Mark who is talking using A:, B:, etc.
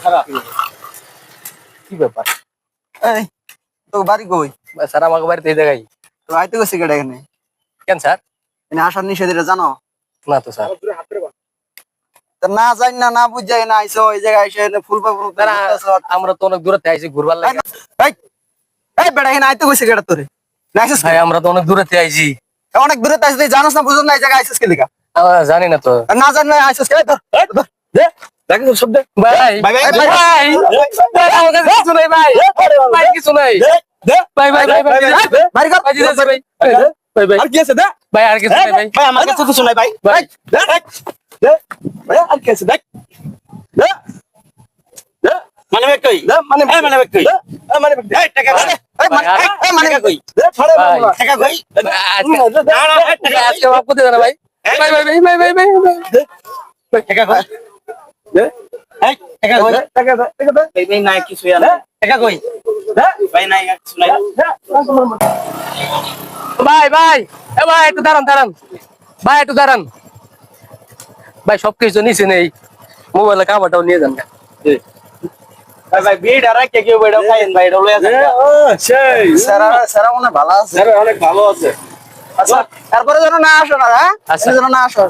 A: খারাপ কি ব্যাপার?
B: এই তো বাড়ি কই?
A: স্যার আমাকে বাড়িতে এই জায়গায়।
B: তো আইতে গেছে কেডা এখানে?
A: কেন স্যার?
B: এখানে আসার নিষেধ এটা জানো?
A: না তো স্যার।
B: তা না জানি না না বুঝাই না আইছো এই জায়গায় এসে ফুল পাবো
A: আমরা তো অনেক দূরে আইছি ঘুরবার লাগে।
B: এই এই বেড়া এখানে আইতে গেছে কেডা তোরে? না আইছিস
A: ভাই আমরা তো অনেক দূরে আইছি।
B: অনেক দূরে আইছিস তুই জানোস না বুঝছ না এই জায়গায় আইছিস কে লিগা?
A: জানি না তো।
B: না জানি না আইছিস কে? ধর দে দেখি তোর শব্দ
A: ভাই
B: ভাই ভাই ভাই
A: ভাই আমাকে কিছু নাই ভাই। ভাই কিছু নাই। ভাই ভাই ভাই ভাই
B: বাড়ি কর
A: ভাই দিতেছে ভাই। ভাই ভাই
B: আর কি আছে দে
A: ভাই আর কিছু নাই ভাই।
B: ভাই আমার কাছে কিছু নাই ভাই
A: ভাই
B: দে দে ভাই আর কি আছে দেখ দে দে মানে ভাই কই দে মানে মানে ভাই কই মানে ভাই টাকা এই মানে কই দে ছড়ে টাকা কই না না টাকা
A: আজকে মাফ করে দেন ভাই। ভাই ভাই ভাই ভাই ভাই ভাই
B: দে টাকা কই দে এই টাকা কই টাকা দে টাকা দে এই ভাই নাই কিছু আর টাকা কই দে ভাই নাই কিছু নাই
A: ভাই ভাই এ ভাই একটু দাঁড়ান দাঁড়ান ভাই একটু দাঁড়ান ভাই সবকিছু নিচে নেই মোবাইলে খাবারটাও নিয়ে যান।
B: ভাই ভাই বিড়া রাখে কেউ বেড়া খাইন ভাই এটা লইয়া যান ও সেই সারা সারা মনে ভালো আছে সারা অনেক ভালো আছে আচ্ছা তারপরে যেন না আসো না হ্যাঁ যেন না আসো